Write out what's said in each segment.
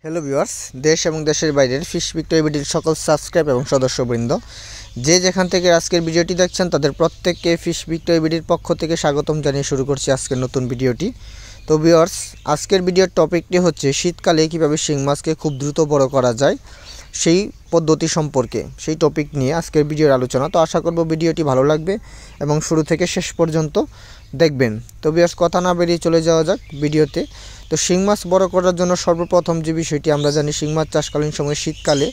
Hello viewers, দেশ এবং দেশের বাইরের ফিশ ভিক্টরি ভিডিওর সকল সাবস্ক্রাইব এবং সদস্যবৃন্দ যে যেখান থেকে আজকের ভিডিওটি দেখছেন তাদের প্রত্যেককে ফিশ ভিক্টরি ভিডিওর পক্ষ থেকে স্বাগতম জানিয়ে শুরু করছি আজকের নতুন ভিডিওটি। তো ভিউয়ার্স, আজকের ভিডিওর টপিকটি হচ্ছে শীতকালে কীভাবে শিং মাছকে খুব দ্রুত বড় করা যায় সেই পদ্ধতি সম্পর্কে, সেই টপিক নিয়ে আজকের ভিডিওর আলোচনা। তো আশা করব ভিডিওটি ভালো লাগবে এবং শুরু থেকে শেষ পর্যন্ত দেখবেন। তো ভিউয়ার্স, কথা না বেরিয়ে চলে যাওয়া যাক ভিডিওতে। তো শিং মাছ বড় করার জন্য সর্বপ্রথম যে বিষয়টি আমরা জানি, শিং মাছ চাষকালীন সময় শীতকালে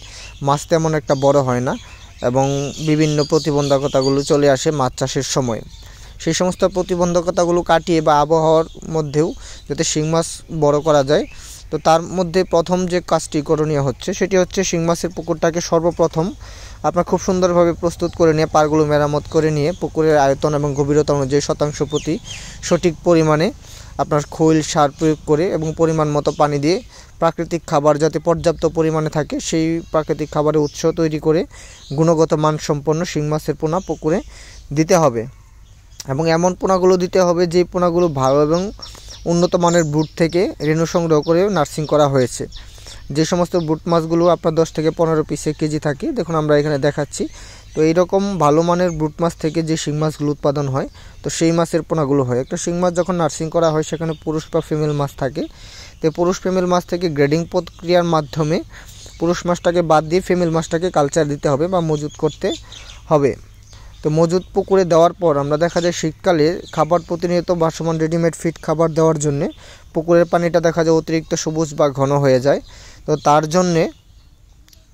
মাছ তেমন একটা বড় হয় না এবং বিভিন্ন প্রতিবন্ধকতাগুলো চলে আসে মাছ চাষের সময়। সেই সমস্ত প্রতিবন্ধকতাগুলো কাটিয়ে বা আবহাওয়ার মধ্যেও যাতে শিং মাছ বড় করা যায়, তো তার মধ্যে প্রথম যে কাজটি করণীয় হচ্ছে সেটি হচ্ছে শিং মাছের পুকুরটাকে সর্বপ্রথম আপনার খুব সুন্দরভাবে প্রস্তুত করে নিয়ে পাড়গুলো মেরামত করে নিয়ে পুকুরের আয়তন এবং গভীরতা অনুযায়ী শতাংশ প্রতি সঠিক পরিমাণে আপনার খৈল সার প্রয়োগ করে এবং পরিমাণ মতো পানি দিয়ে প্রাকৃতিক খাবার যাতে পর্যাপ্ত পরিমাণে থাকে সেই প্রাকৃতিক খাবারের উৎস তৈরি করে গুণগত মানসম্পন্ন শিং মাছের পোনা পুকুরে দিতে হবে। এবং এমন পোনাগুলো দিতে হবে যে পোনাগুলো ভালো এবং উন্নত মানের ব্রুড থেকে রেণু সংগ্রহ করে নার্সিং করা হয়েছে। যে সমস্ত ব্রুড মাছগুলো আপনার 10 থেকে 15 পিসে কেজি থাকে, দেখুন আমরা এখানে দেখাচ্ছি। তো এইরকম ভালো মানের ব্রুড মাছ থেকে যে শিং মাছগুলো উৎপাদন হয়, তো সেই মাছের পোনাগুলো হয়। একটা শিং মাছ যখন নার্সিং করা হয় সেখানে পুরুষ বা ফিমেল মাছ থাকে। তো পুরুষ ফিমেল মাছ থেকে গ্রেডিং প্রক্রিয়ার মাধ্যমে পুরুষ মাছটাকে বাদ দিয়ে ফিমেল মাছটাকে কালচার দিতে হবে বা মজুত করতে হবে। তো মজুদ পুকুরে দেওয়ার পর আমরা দেখা যায় শীতকালে খাবার প্রতিনিয়ত ভাসমান রেডিমেড ফিড খাবার দেওয়ার জন্যে পুকুরের পানিটা দেখা যায় অতিরিক্ত সবুজ বা ঘন হয়ে যায়। তো তার জন্যে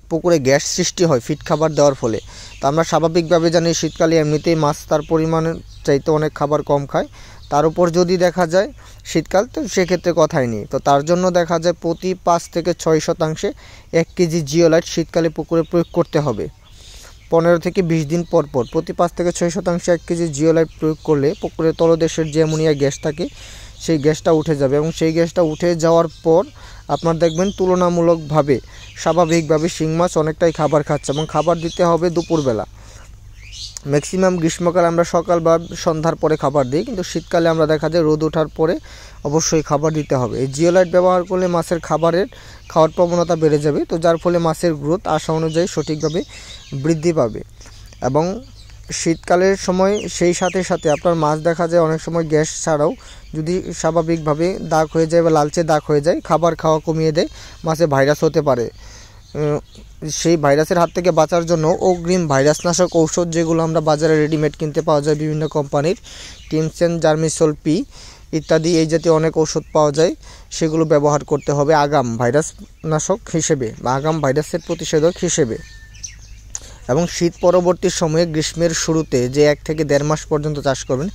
পুকুরে গ্যাস সৃষ্টি হয় ফিড খাবার দেওয়ার ফলে। তো আমরা স্বাভাবিকভাবে জানি শীতকালে এমনিতেই মাছ তার পরিমাণের চাইতে অনেক খাবার কম খায়, তার উপর যদি দেখা যায় শীতকাল, তো সেক্ষেত্রে কথাই নেই। তো তার জন্য দেখা যায় প্রতি 5 থেকে 6 শতাংশে 1 কেজি জিওলাইট শীতকালে পুকুরে প্রয়োগ করতে হবে। 15 থেকে 20 দিন পর পর প্রতি 5 থেকে 6 শতাংশে 1 কেজি জিওলাইট প্রয়োগ করলে পুকুরের তলদেশের যে অ্যামোনিয়া গ্যাস থাকে সেই গ্যাসটা উঠে যাবে এবং সেই গ্যাসটা উঠে যাওয়ার পর আপনার দেখবেন তুলনামূলকভাবে স্বাভাবিকভাবে শিং মাছ অনেকটাই খাবার খাচ্ছে এবং খাবার দিতে হবে দুপুরবেলা। ম্যাক্সিমাম গ্রীষ্মকালে আমরা সকাল বা সন্ধ্যার পরে খাবার দিই, কিন্তু শীতকালে আমরা দেখা যায় রোদ ওঠার পরে অবশ্যই খাবার দিতে হবে। এই জিওলাইট ব্যবহার করলে মাছের খাওয়ার প্রবণতা বেড়ে যাবে, তো যার ফলে মাছের গ্রোথ আশা অনুযায়ী সঠিকভাবে বৃদ্ধি পাবে। এবং শীতকালের সময় সেই সাথে সাথে আপনার মাছ দেখা যায় অনেক সময় গ্যাস ছাড়াও যদি স্বাভাবিকভাবে দাগ হয়ে যায় বা লালচে দাগ হয়ে যায়, খাবার খাওয়া কমিয়ে দেয়, মাছে ভাইরাস হতে পারে। সেই ভাইরাসের হাত থেকে বাঁচার জন্য অগ্রিম ভাইরাসনাশক ঔষধ যেগুলো আমরা বাজারে রেডিমেড কিনতে পাওয়া যায় বিভিন্ন কোম্পানির, টিমসেন, জার্মিসল পি ইত্যাদি এই জাতীয় অনেক ওষুধ পাওয়া যায়, সেগুলো ব্যবহার করতে হবে আগাম ভাইরাসনাশক হিসেবে বা আগাম ভাইরাসের প্রতিষেধক হিসেবে। এবং শীত পরবর্তী সময়ে গ্রীষ্মের শুরুতে যে 1 থেকে 1.5 মাস পর্যন্ত চাষ করবেন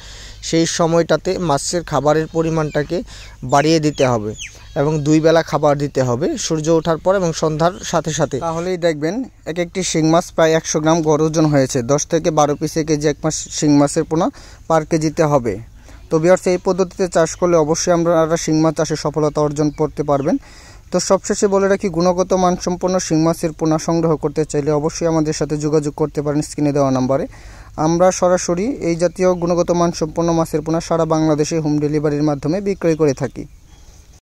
সেই সময়টাতে মাছের খাবারের পরিমাণটাকে বাড়িয়ে দিতে হবে এবং 2 বেলা খাবার দিতে হবে সূর্য ওঠার পর এবং সন্ধ্যার সাথে সাথে। তাহলেই দেখবেন এক একটি শিং মাছ প্রায় 100 গ্রাম গড় ওজন হয়েছে। 10 থেকে 12 পিসে কেজি 1 মাস শিং মাছের পোনা পার কেজিতে হবে। তো ভিউয়ার্স, এই পদ্ধতিতে চাষ করলে অবশ্যই আপনারা শিং মাছ চাষে সফলতা অর্জন করতে পারবেন। তো সবশেষে বলে রাখি, গুণগত মানসম্পন্ন শিং মাছের পোনা সংগ্রহ করতে চাইলে অবশ্যই আমাদের সাথে যোগাযোগ করতে পারেন স্ক্রিনে দেওয়া নাম্বারে। আমরা সরাসরি এই জাতীয় গুণগত মানসম্পন্ন মাছের পোনা সারা বাংলাদেশে হোম ডেলিভারির মাধ্যমে বিক্রয় করে থাকি।